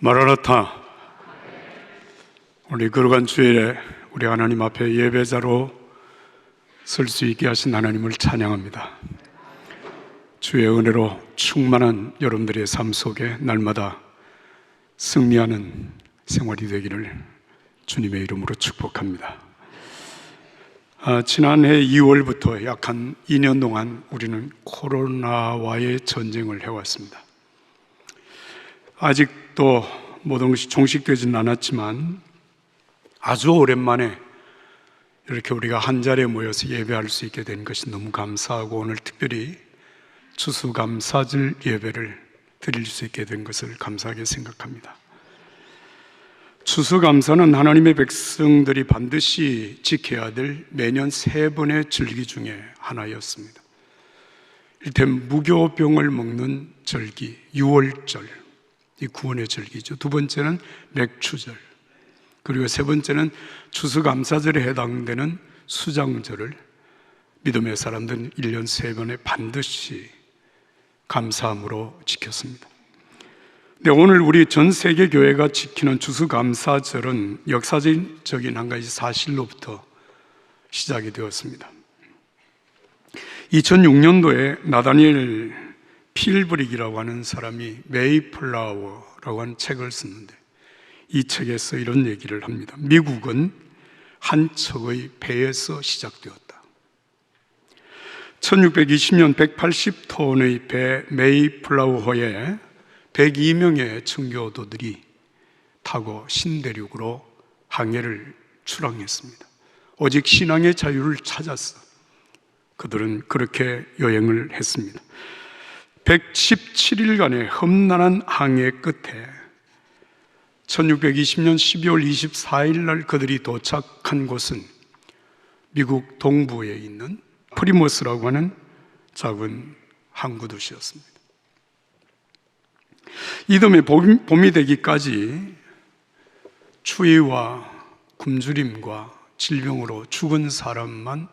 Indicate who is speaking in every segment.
Speaker 1: 마라나타. 우리 거룩한 주일에 우리 하나님 앞에 예배자로 설 수 있게 하신 하나님을 찬양합니다. 주의 은혜로 충만한 여러분들의 삶 속에 날마다 승리하는 생활이 되기를 주님의 이름으로 축복합니다. 지난해 2월부터 약 한 2년 동안 우리는 코로나와의 전쟁을 해왔습니다. 아직도 모든 것이 종식되지는 않았지만 아주 오랜만에 이렇게 우리가 한 자리에 모여서 예배할 수 있게 된 것이 너무 감사하고, 오늘 특별히 추수감사절 예배를 드릴 수 있게 된 것을 감사하게 생각합니다. 추수감사는 하나님의 백성들이 반드시 지켜야 될 매년 3번의 절기 중에 하나였습니다. 일단 무교병을 먹는 절기, 유월절, 이 구원의 절기죠. 두 번째는 맥추절, 그리고 세 번째는 추수감사절에 해당되는 수장절을 믿음의 사람들은 1년 3번에 반드시 감사함으로 지켰습니다. 근데 오늘 우리 전 세계 교회가 지키는 추수감사절은 역사적인 한 가지 사실로부터 시작이 되었습니다. 2006년도에 나다니엘 필브릭이라고 하는 사람이 메이플라워라고 하는 책을 썼는데, 이 책에서 이런 얘기를 합니다. 미국은 한 척의 배에서 시작되었다. 1620년 180톤의 배 메이플라워호에 102명의 청교도들이 타고 신대륙으로 항해를 출항했습니다. 오직 신앙의 자유를 찾았어. 그들은 그렇게 여행을 했습니다. 117일간의 험난한 항해 끝에 1620년 12월 24일 날 그들이 도착한 곳은 미국 동부에 있는 프리머스라고 하는 작은 항구 도시였습니다. 이듬해 봄이 되기까지 추위와 굶주림과 질병으로 죽은 사람만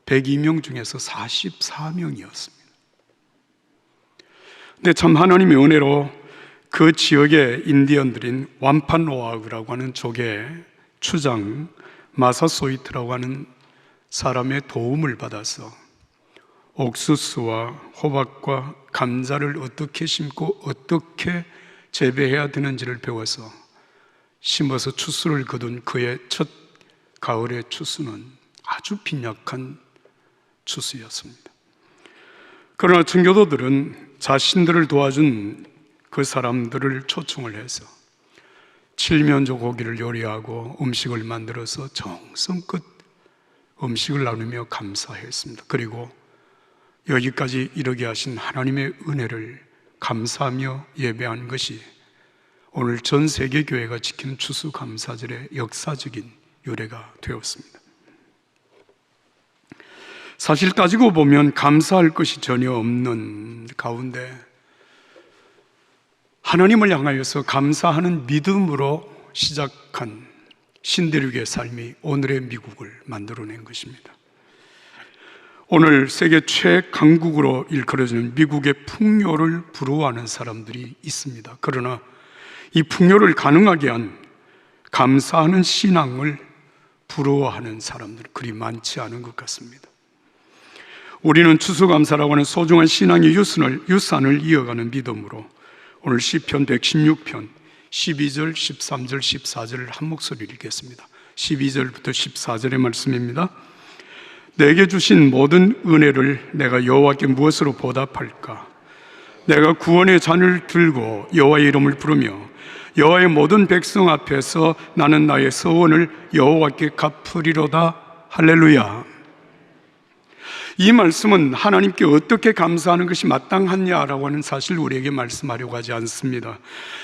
Speaker 1: 102명 중에서 44명이었습니다. 근데 참 하나님의 은혜로 그 지역의 인디언들인 완판오아그라고 하는 족의 추장 마사소이트라고 하는 사람의 도움을 받아서 옥수수와 호박과 감자를 어떻게 심고 어떻게 재배해야 되는지를 배워서 심어서 추수를 거둔 그의 첫 가을의 추수는 아주 빈약한 추수였습니다. 그러나 청교도들은 자신들을 도와준 그 사람들을 초청을 해서 칠면조 고기를 요리하고 음식을 만들어서 정성껏 음식을 나누며 감사했습니다. 그리고 여기까지 이르게 하신 하나님의 은혜를 감사하며 예배한 것이 오늘 전 세계 교회가 지키는 추수감사절의 역사적인 유래가 되었습니다. 사실 따지고 보면 감사할 것이 전혀 없는 가운데 하나님을 향하여서 감사하는 믿음으로 시작한 신대륙의 삶이 오늘의 미국을 만들어낸 것입니다. 오늘 세계 최강국으로 일컬어지는 미국의 풍요를 부러워하는 사람들이 있습니다. 그러나 이 풍요를 가능하게 한 감사하는 신앙을 부러워하는 사람들은 그리 많지 않은 것 같습니다. 우리는 추수감사라고 하는 소중한 신앙의 유산을 이어가는 믿음으로 오늘 시편 116편 12절, 13절, 14절을 한 목소리로 읽겠습니다. 12절부터 14절의 말씀입니다. 내게 주신 모든 은혜를 내가 여호와께 무엇으로 보답할까? 내가 구원의 잔을 들고 여호와의 이름을 부르며 여호와의 모든 백성 앞에서 나는 나의 서원을 여호와께 갚으리로다. 할렐루야. 이 말씀은 하나님께 어떻게 감사하는 것이 마땅하냐라고 하는 사실을 우리에게 말씀하려고 하지 않습니다.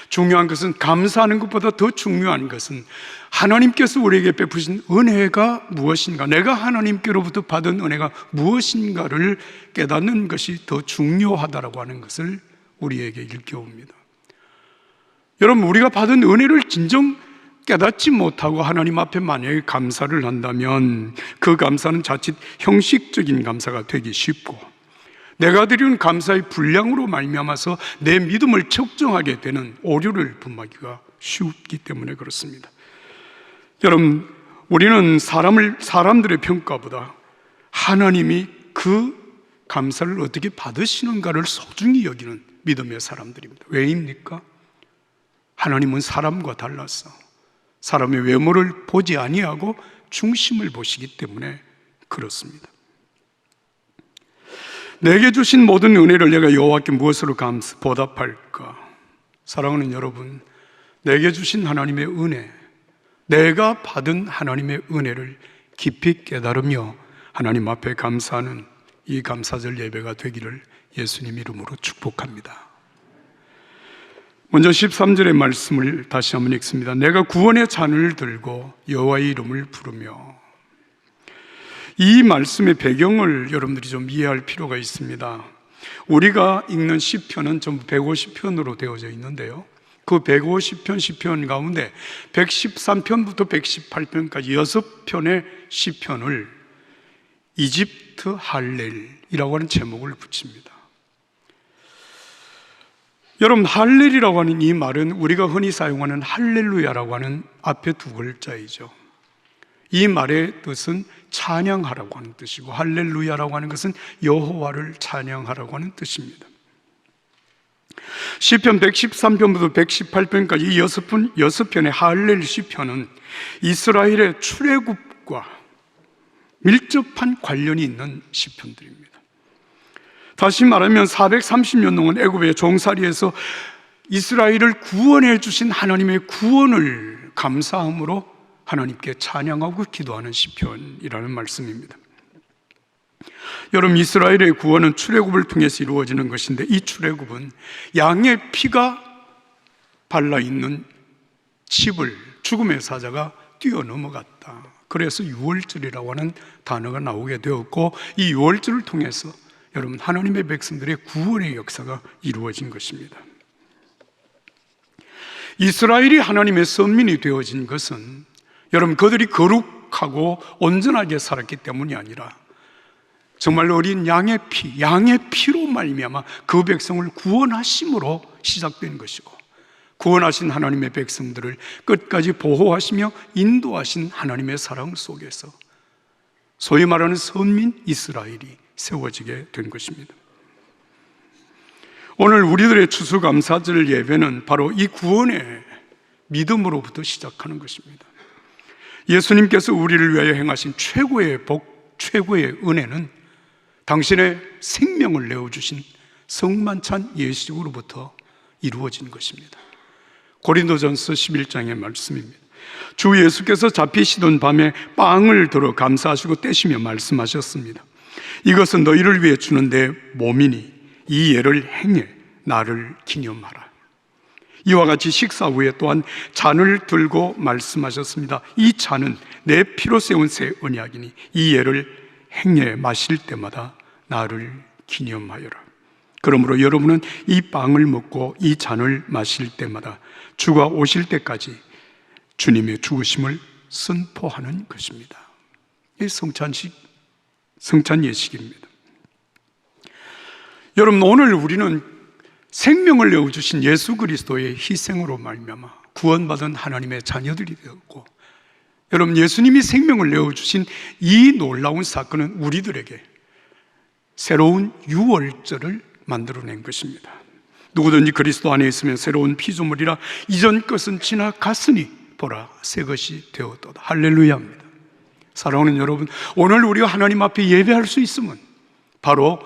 Speaker 1: 중요한 것은, 감사하는 것보다 더 중요한 것은 하나님께서 우리에게 베푸신 은혜가 무엇인가, 내가 하나님께로부터 받은 은혜가 무엇인가를 깨닫는 것이 더 중요하다라고 하는 것을 우리에게 일깨웁니다. 여러분, 우리가 받은 은혜를 진정 깨닫지 못하고 하나님 앞에 만약에 감사를 한다면 그 감사는 자칫 형식적인 감사가 되기 쉽고, 내가 드리는 감사의 분량으로 말미암아서 내 믿음을 측정하게 되는 오류를 범하기가 쉽기 때문에 그렇습니다. 여러분, 우리는 사람들의 평가보다 하나님이 그 감사를 어떻게 받으시는가를 소중히 여기는 믿음의 사람들입니다. 왜입니까? 하나님은 사람과 달라서 사람의 외모를 보지 아니하고 중심을 보시기 때문에 그렇습니다. 내게 주신 모든 은혜를 내가 여호와께 무엇으로 보답할까? 사랑하는 여러분, 내게 주신 하나님의 은혜, 내가 받은 하나님의 은혜를 깊이 깨달으며 하나님 앞에 감사하는 이 감사절 예배가 되기를 예수님 이름으로 축복합니다. 먼저 13절의 말씀을 다시 한번 읽습니다. 내가 구원의 잔을 들고 여호와의 이름을 부르며. 이 말씀의 배경을 여러분들이 좀 이해할 필요가 있습니다. 우리가 읽는 시편은 전부 150편으로 되어져 있는데요, 그 150편 시편 가운데 113편부터 118편까지 6편의 시편을 이집트 할렐이라고 하는 제목을 붙입니다. 여러분, 할렐이라고 하는 이 말은 우리가 흔히 사용하는 할렐루야라고 하는 앞에 두 글자이죠. 이 말의 뜻은 찬양하라고 하는 뜻이고, 할렐루야라고 하는 것은 여호와를 찬양하라고 하는 뜻입니다. 시편 113편부터 118편까지 이 6편의 할렐 시편은 이스라엘의 출애굽과 밀접한 관련이 있는 시편들입니다. 다시 말하면 430년 동안 애굽의 종살이에서 이스라엘을 구원해 주신 하나님의 구원을 감사함으로 하나님께 찬양하고 기도하는 시편이라는 말씀입니다. 여러분, 이스라엘의 구원은 출애굽을 통해서 이루어지는 것인데, 이 출애굽은 양의 피가 발라있는 칩을 죽음의 사자가 뛰어넘어갔다. 그래서 유월절이라고 하는 단어가 나오게 되었고, 이 유월절을 통해서 여러분, 하나님의 백성들의 구원의 역사가 이루어진 것입니다. 이스라엘이 하나님의 선민이 되어진 것은 여러분, 그들이 거룩하고 온전하게 살았기 때문이 아니라 정말 어린 양의 피로 말미암아 그 백성을 구원하심으로 시작된 것이고, 구원하신 하나님의 백성들을 끝까지 보호하시며 인도하신 하나님의 사랑 속에서 소위 말하는 선민 이스라엘이 세워지게 된 것입니다. 오늘 우리들의 추수감사절 예배는 바로 이 구원의 믿음으로부터 시작하는 것입니다. 예수님께서 우리를 위하여 행하신 최고의 복, 최고의 은혜는 당신의 생명을 내어주신 성만찬 예식으로부터 이루어진 것입니다. 고린도전서 11장의 말씀입니다. 주 예수께서 잡히시던 밤에 빵을 들어 감사하시고 떼시며 말씀하셨습니다. 이것은 너희를 위해 주는 내 몸이니 이 예를 행해 나를 기념하라. 이와 같이 식사 후에 또한 잔을 들고 말씀하셨습니다. 이 잔은 내 피로 세운 새 언약이니 이 예를 행해 마실 때마다 나를 기념하여라. 그러므로 여러분은 이 빵을 먹고 이 잔을 마실 때마다 주가 오실 때까지 주님의 죽으심을 선포하는 것입니다. 이 성찬 예식입니다. 여러분, 오늘 우리는 생명을 내어주신 예수 그리스도의 희생으로 말미암아 구원받은 하나님의 자녀들이 되었고, 여러분, 예수님이 생명을 내어주신 이 놀라운 사건은 우리들에게 새로운 유월절을 만들어낸 것입니다. 누구든지 그리스도 안에 있으면 새로운 피조물이라 이전 것은 지나갔으니 보라 새 것이 되었도다. 할렐루야입니다. 사랑하는 여러분, 오늘 우리가 하나님 앞에 예배할 수 있음은 바로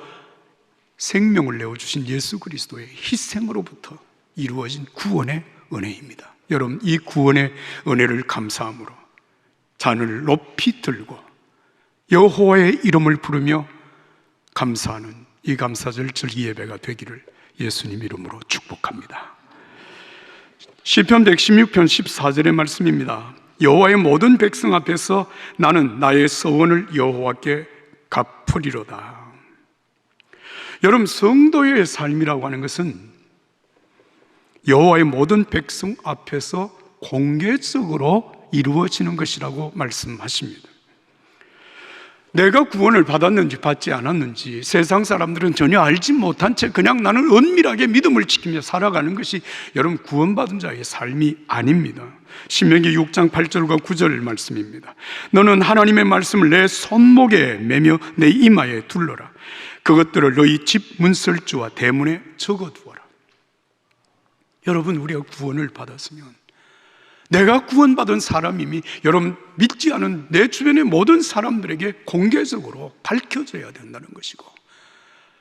Speaker 1: 생명을 내어주신 예수 그리스도의 희생으로부터 이루어진 구원의 은혜입니다. 여러분, 이 구원의 은혜를 감사함으로 잔을 높이 들고 여호와의 이름을 부르며 감사하는 이 감사절 절기 예배가 되기를 예수님 이름으로 축복합니다. 시편 116편 14절의 말씀입니다. 여호와의 모든 백성 앞에서 나는 나의 서원을 여호와께 갚으리로다. 여러분, 성도의 삶이라고 하는 것은 여호와의 모든 백성 앞에서 공개적으로 이루어지는 것이라고 말씀하십니다. 내가 구원을 받았는지 받지 않았는지 세상 사람들은 전혀 알지 못한 채 그냥 나는 은밀하게 믿음을 지키며 살아가는 것이 여러분 구원받은 자의 삶이 아닙니다. 신명기 6장 8절과 9절 말씀입니다. 너는 하나님의 말씀을 내 손목에 매며 내 이마에 둘러라. 그것들을 너희 집 문설주와 대문에 적어두어라. 여러분, 우리가 구원을 받았으면 내가 구원받은 사람임이 여러분 믿지 않은 내 주변의 모든 사람들에게 공개적으로 밝혀져야 된다는 것이고,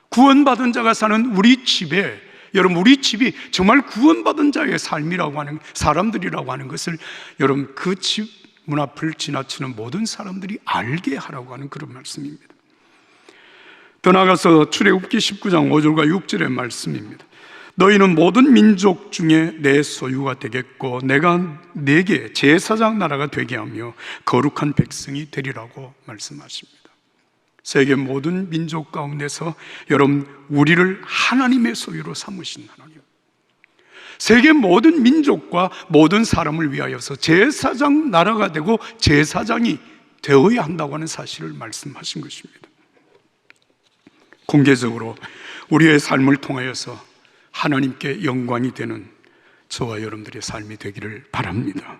Speaker 1: 구원받은 자가 사는 우리 집에, 여러분 우리 집이 정말 구원받은 자의 삶이라고 하는 사람들이라고 하는 것을 여러분 그 집 문 앞을 지나치는 모든 사람들이 알게 하라고 하는 그런 말씀입니다. 더 나아가서 출애굽기 19장 5절과 6절의 말씀입니다. 너희는 모든 민족 중에 내 소유가 되겠고 내가 네게 제사장 나라가 되게 하며 거룩한 백성이 되리라고 말씀하십니다. 세계 모든 민족 가운데서 여러분 우리를 하나님의 소유로 삼으신 하나님, 세계 모든 민족과 모든 사람을 위하여서 제사장 나라가 되고 제사장이 되어야 한다고 하는 사실을 말씀하신 것입니다. 공개적으로 우리의 삶을 통하여서 하나님께 영광이 되는 저와 여러분들의 삶이 되기를 바랍니다.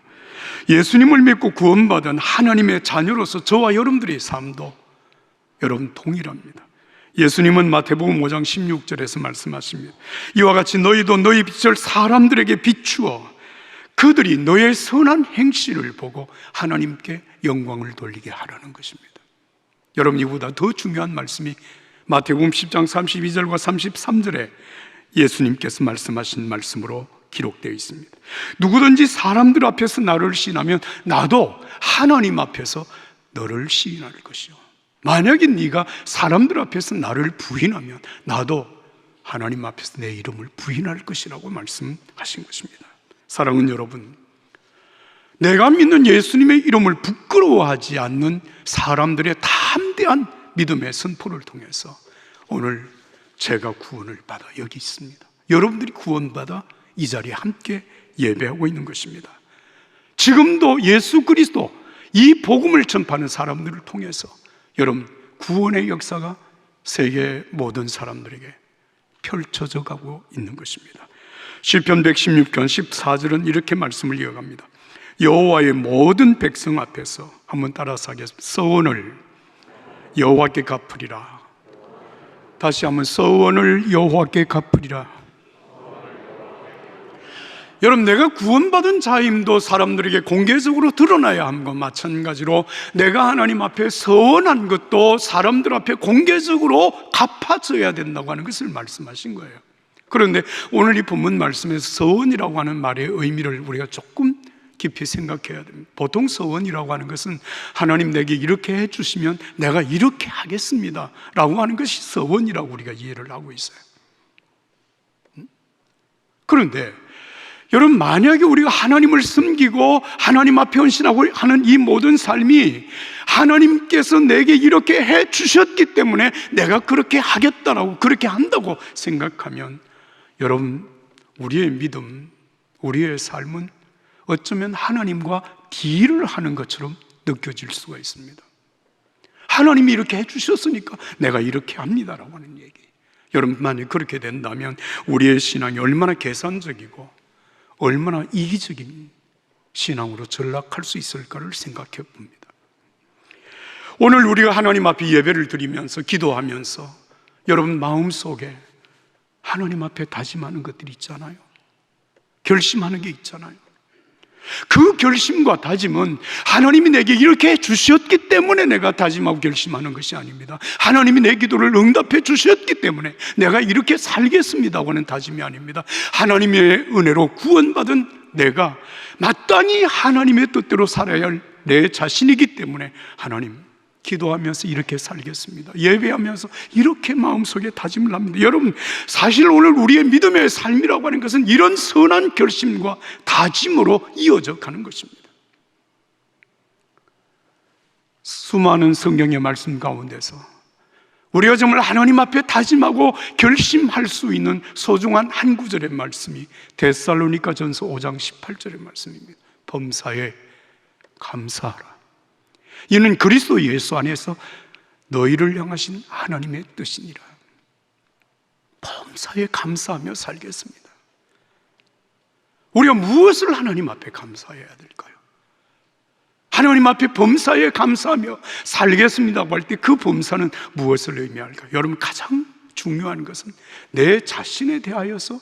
Speaker 1: 예수님을 믿고 구원받은 하나님의 자녀로서 저와 여러분들의 삶도 여러분 동일합니다. 예수님은 마태복음 5장 16절에서 말씀하십니다. 이와 같이 너희도 너희 빛을 사람들에게 비추어 그들이 너의 선한 행실을 보고 하나님께 영광을 돌리게 하라는 것입니다. 여러분, 이보다 더 중요한 말씀이 마태복음 10장 32절과 33절에 예수님께서 말씀하신 말씀으로 기록되어 있습니다. 누구든지 사람들 앞에서 나를 시인하면 나도 하나님 앞에서 너를 시인할 것이요, 만약에 네가 사람들 앞에서 나를 부인하면 나도 하나님 앞에서 내 이름을 부인할 것이라고 말씀하신 것입니다. 사랑하는 여러분, 내가 믿는 예수님의 이름을 부끄러워하지 않는 사람들의 담대한 믿음의 선포를 통해서 오늘 제가 구원을 받아 여기 있습니다. 여러분들이 구원받아 이 자리에 함께 예배하고 있는 것입니다. 지금도 예수 그리스도 이 복음을 전파하는 사람들을 통해서 여러분 구원의 역사가 세계 모든 사람들에게 펼쳐져 가고 있는 것입니다. 시편 116편 14절은 이렇게 말씀을 이어갑니다. 여호와의 모든 백성 앞에서, 한번 따라서 하겠습니다. 서원을 여호와께 갚으리라. 다시 한번, 서원을 여호와께 갚으리라. 여러분, 내가 구원받은 자임도 사람들에게 공개적으로 드러나야 함과 마찬가지로 내가 하나님 앞에 서원한 것도 사람들 앞에 공개적으로 갚아져야 된다고 하는 것을 말씀하신 거예요. 그런데 오늘 이 본문 말씀에서 서원이라고 하는 말의 의미를 우리가 조금 깊이 생각해야 됩니다. 보통 서원이라고 하는 것은 하나님 내게 이렇게 해주시면 내가 이렇게 하겠습니다 라고 하는 것이 서원이라고 우리가 이해를 하고 있어요. 그런데 여러분, 만약에 우리가 하나님을 섬기고 하나님 앞에 헌신하고 하는 이 모든 삶이 하나님께서 내게 이렇게 해 주셨기 때문에 내가 그렇게 하겠다라고, 그렇게 한다고 생각하면 여러분, 우리의 믿음, 우리의 삶은 어쩌면 하나님과 딜을 하는 것처럼 느껴질 수가 있습니다. 하나님이 이렇게 해 주셨으니까 내가 이렇게 합니다라고 하는 얘기. 여러분, 만약 그렇게 된다면 우리의 신앙이 얼마나 계산적이고 얼마나 이기적인 신앙으로 전락할 수 있을까를 생각해 봅니다. 오늘 우리가 하나님 앞에 예배를 드리면서 기도하면서 여러분 마음속에 하나님 앞에 다짐하는 것들이 있잖아요. 결심하는 게 있잖아요. 그 결심과 다짐은 하나님이 내게 이렇게 주셨기 때문에 내가 다짐하고 결심하는 것이 아닙니다. 하나님이 내 기도를 응답해 주셨기 때문에 내가 이렇게 살겠습니다고 하는 다짐이 아닙니다. 하나님의 은혜로 구원받은 내가 마땅히 하나님의 뜻대로 살아야 할 내 자신이기 때문에 하나님, 기도하면서 이렇게 살겠습니다, 예배하면서 이렇게 마음속에 다짐을 합니다. 여러분, 사실 오늘 우리의 믿음의 삶이라고 하는 것은 이런 선한 결심과 다짐으로 이어져 가는 것입니다. 수많은 성경의 말씀 가운데서 우리가 정말 하나님 앞에 다짐하고 결심할 수 있는 소중한 한 구절의 말씀이 데살로니가전서 5장 18절의 말씀입니다. 범사에 감사하라. 이는 그리스도 예수 안에서 너희를 향하신 하나님의 뜻이니라. 범사에 감사하며 살겠습니다. 우리가 무엇을 하나님 앞에 감사해야 될까요? 하나님 앞에 범사에 감사하며 살겠습니다고 할 때 그 범사는 무엇을 의미할까요? 여러분, 가장 중요한 것은 내 자신에 대하여서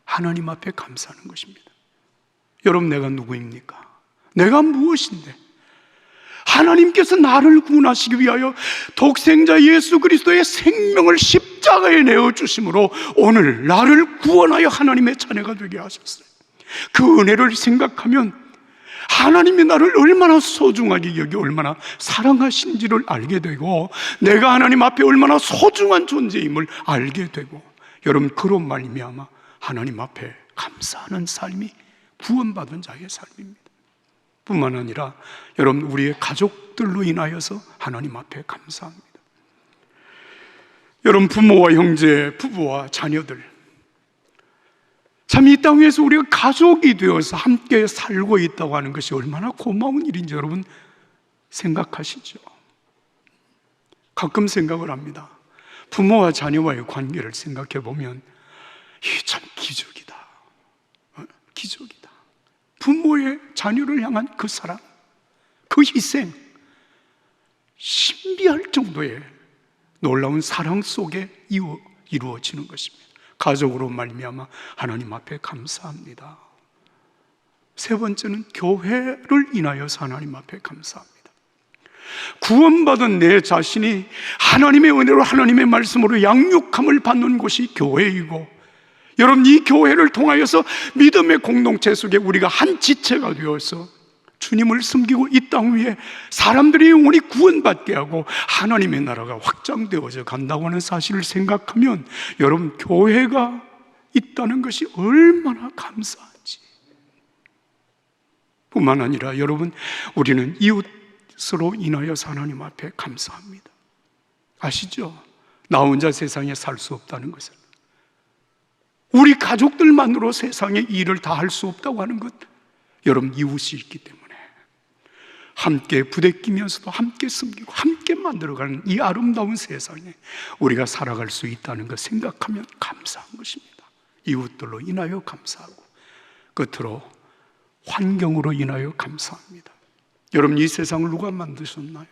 Speaker 1: 하나님 앞에 감사하는 것입니다. 여러분, 내가 누구입니까? 내가 무엇인데? 하나님께서 나를 구원하시기 위하여 독생자 예수 그리스도의 생명을 십자가에 내어주심으로 오늘 나를 구원하여 하나님의 자녀가 되게 하셨어요. 그 은혜를 생각하면 하나님이 나를 얼마나 소중하게 여기 얼마나 사랑하신지를 알게 되고, 내가 하나님 앞에 얼마나 소중한 존재임을 알게 되고, 여러분, 그로 말미암아 하나님 앞에 감사하는 삶이 구원받은 자의 삶입니다. 뿐만 아니라 여러분, 우리의 가족들로 인하여서 하나님 앞에 감사합니다. 여러분, 부모와 형제, 부부와 자녀들, 참 이 땅 위에서 우리가 가족이 되어서 함께 살고 있다고 하는 것이 얼마나 고마운 일인지 여러분 생각하시죠? 가끔 생각을 합니다. 부모와 자녀와의 관계를 생각해 보면 이게 참 기적이다. 기적이다. 부모의 자녀를 향한 그 사랑, 그 희생, 신비할 정도의 놀라운 사랑 속에 이루어지는 것입니다. 가족으로 말미암아 하나님 앞에 감사합니다. 세 번째는 교회를 인하여서 하나님 앞에 감사합니다. 구원받은 내 자신이 하나님의 은혜로 하나님의 말씀으로 양육함을 받는 곳이 교회이고, 여러분, 이 교회를 통하여서 믿음의 공동체 속에 우리가 한 지체가 되어서 주님을 섬기고 이 땅 위에 사람들이 영원히 구원받게 하고 하나님의 나라가 확장되어져 간다고 하는 사실을 생각하면 여러분, 교회가 있다는 것이 얼마나 감사한지. 뿐만 아니라 여러분, 우리는 이웃으로 인하여서 하나님 앞에 감사합니다. 아시죠? 나 혼자 세상에 살 수 없다는 것을, 우리 가족들만으로 세상의 일을 다 할 수 없다고 하는 것, 여러분, 이웃이 있기 때문에 함께 부대끼면서도 함께 섬기고 함께 만들어가는 이 아름다운 세상에 우리가 살아갈 수 있다는 것 생각하면 감사한 것입니다. 이웃들로 인하여 감사하고, 끝으로 환경으로 인하여 감사합니다. 여러분, 이 세상을 누가 만드셨나요?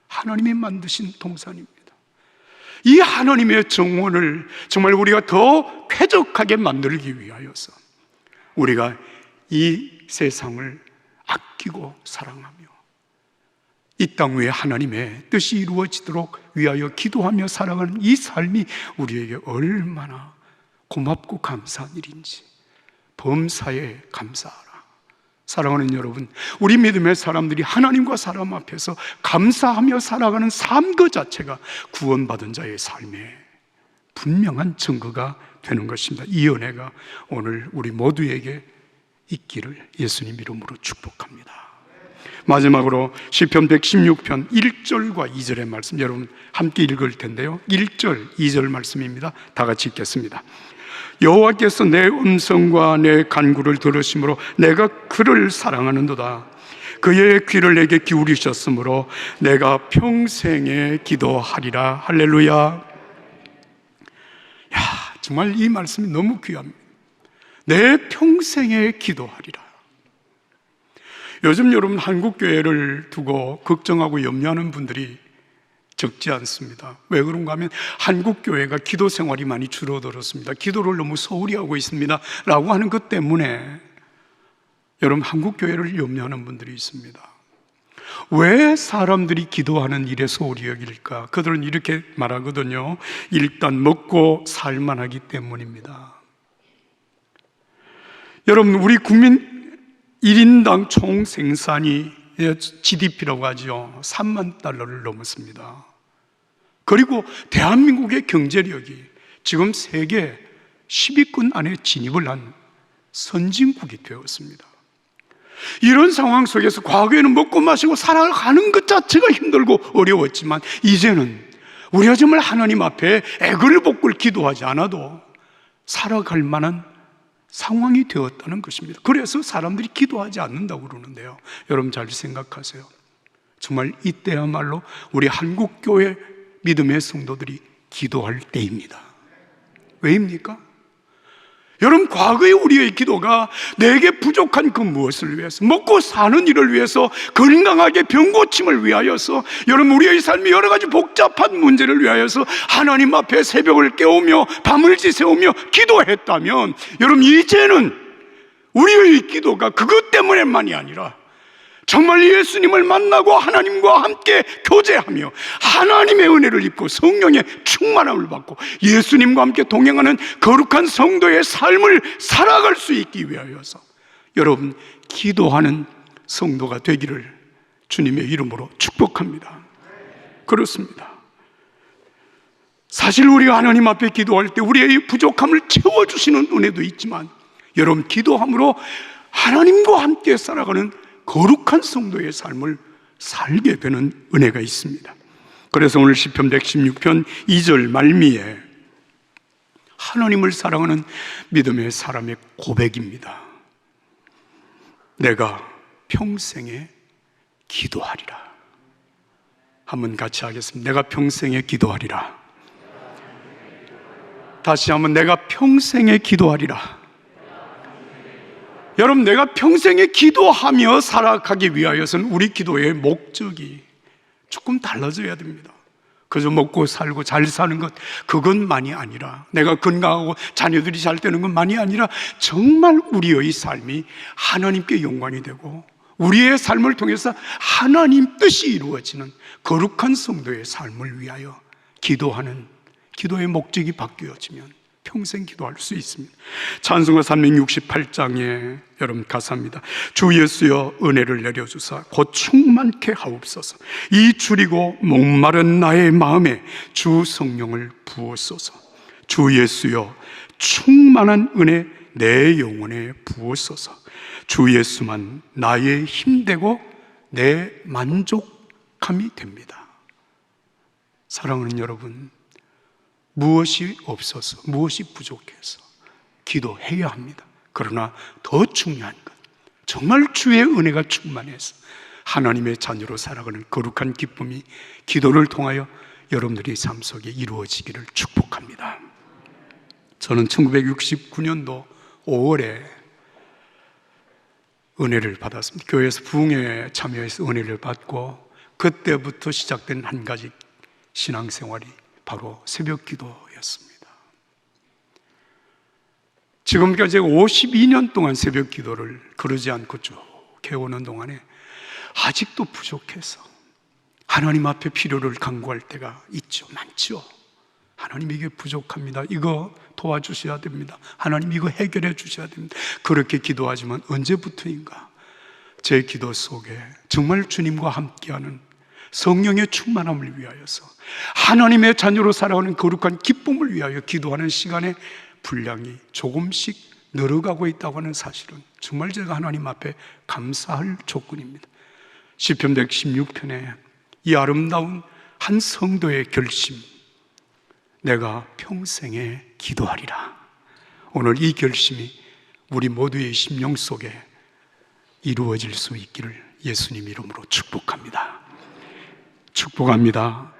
Speaker 1: 하나님이 만드신 동산입니다. 이 하나님의 정원을 정말 우리가 더 쾌적하게 만들기 위하여서 우리가 이 세상을 아끼고 사랑하며 이 땅 위에 하나님의 뜻이 이루어지도록 위하여 기도하며 살아가는 이 삶이 우리에게 얼마나 고맙고 감사한 일인지 범사에 감사하라. 사랑하는 여러분, 우리 믿음의 사람들이 하나님과 사람 앞에서 감사하며 살아가는 삶 그 자체가 구원받은 자의 삶의 분명한 증거가 되는 것입니다. 이 은혜가 오늘 우리 모두에게 있기를 예수님 이름으로 축복합니다. 마지막으로 시편 116편 1절과 2절의 말씀, 여러분 함께 읽을 텐데요. 1절, 2절 말씀입니다. 다 같이 읽겠습니다. 여호와께서 내 음성과 내 간구를 들으심으로 내가 그를 사랑하는도다. 그의 귀를 내게 기울이셨으므로 내가 평생에 기도하리라. 할렐루야. 야, 정말 이 말씀이 너무 귀합니다. 내 평생에 기도하리라. 요즘 여러분, 한국교회를 두고 걱정하고 염려하는 분들이 적지 않습니다. 왜 그런가 하면 한국교회가 기도 생활이 많이 줄어들었습니다. 기도를 너무 소홀히 하고 있습니다 라고 하는 것 때문에 여러분, 한국교회를 염려하는 분들이 있습니다. 왜 사람들이 기도하는 일에 소홀히 여길까? 그들은 이렇게 말하거든요. 일단 먹고 살만하기 때문입니다. 여러분, 우리 국민 1인당 총 생산이 GDP라고 하죠. 3만 달러를 넘었습니다. 그리고 대한민국의 경제력이 지금 세계 10위권 안에 진입을 한 선진국이 되었습니다. 이런 상황 속에서 과거에는 먹고 마시고 살아가는 것 자체가 힘들고 어려웠지만 이제는 우리가 정말 하나님 앞에 애걸복걸 기도하지 않아도 살아갈 만한 상황이 되었다는 것입니다. 그래서 사람들이 기도하지 않는다고 그러는데요. 여러분 잘 생각하세요. 정말 이때야말로 우리 한국교회 믿음의 성도들이 기도할 때입니다. 왜입니까? 여러분, 과거의 우리의 기도가 내게 부족한 그 무엇을 위해서, 먹고 사는 일을 위해서, 건강하게 병고침을 위하여서, 여러분 우리의 삶이 여러 가지 복잡한 문제를 위하여서 하나님 앞에 새벽을 깨우며 밤을 지새우며 기도했다면, 여러분 이제는 우리의 기도가 그것 때문에만이 아니라 정말 예수님을 만나고 하나님과 함께 교제하며 하나님의 은혜를 입고 성령의 충만함을 받고 예수님과 함께 동행하는 거룩한 성도의 삶을 살아갈 수 있기 위하여서 여러분 기도하는 성도가 되기를 주님의 이름으로 축복합니다. 그렇습니다. 사실 우리가 하나님 앞에 기도할 때 우리의 부족함을 채워주시는 은혜도 있지만, 여러분 기도함으로 하나님과 함께 살아가는 거룩한 성도의 삶을 살게 되는 은혜가 있습니다. 그래서 오늘 시편 116편 2절 말미에 하나님을 사랑하는 믿음의 사람의 고백입니다. 내가 평생에 기도하리라. 한번 같이 하겠습니다. 내가 평생에 기도하리라. 다시 한번, 내가 평생에 기도하리라. 여러분, 내가 평생에 기도하며 살아가기 위하여서는 우리 기도의 목적이 조금 달라져야 됩니다. 그저 먹고 살고 잘 사는 것, 그것만이 아니라, 내가 건강하고 자녀들이 잘 되는 것만이 아니라 정말 우리의 삶이 하나님께 영광이 되고 우리의 삶을 통해서 하나님 뜻이 이루어지는 거룩한 성도의 삶을 위하여 기도하는 기도의 목적이 바뀌어지면 평생 기도할 수 있습니다. 찬송가 368장에 여러분 가사입니다. 주 예수여 은혜를 내려주사 곧 충만케 하옵소서. 이 줄이고 목마른 나의 마음에 주 성령을 부으소서. 주 예수여 충만한 은혜 내 영혼에 부으소서. 주 예수만 나의 힘되고 내 만족함이 됩니다. 사랑하는 여러분, 무엇이 없어서, 무엇이 부족해서 기도해야 합니다. 그러나 더 중요한 것, 정말 주의 은혜가 충만해서 하나님의 자녀로 살아가는 거룩한 기쁨이 기도를 통하여 여러분들의 삶 속에 이루어지기를 축복합니다. 저는 1969년도 5월에 은혜를 받았습니다. 교회에서 부흥회에 참여해서 은혜를 받고, 그때부터 시작된 한 가지 신앙생활이 바로 새벽 기도였습니다. 지금까지 52년 동안 새벽 기도를 그러지 않고 쭉 해오는 동안에 아직도 부족해서 하나님 앞에 필요를 간구할 때가 있죠. 많죠. 하나님 이게 부족합니다. 이거 도와주셔야 됩니다. 하나님 이거 해결해 주셔야 됩니다. 그렇게 기도하지만 언제부터인가 제 기도 속에 정말 주님과 함께하는 성령의 충만함을 위하여서 하나님의 자녀로 살아가는 거룩한 기쁨을 위하여 기도하는 시간의 분량이 조금씩 늘어가고 있다고 하는 사실은 정말 제가 하나님 앞에 감사할 조건입니다. 시편 116편에 이 아름다운 한 성도의 결심, 내가 평생에 기도하리라. 오늘 이 결심이 우리 모두의 심령 속에 이루어질 수 있기를 예수님 이름으로 축복합니다. 축복합니다.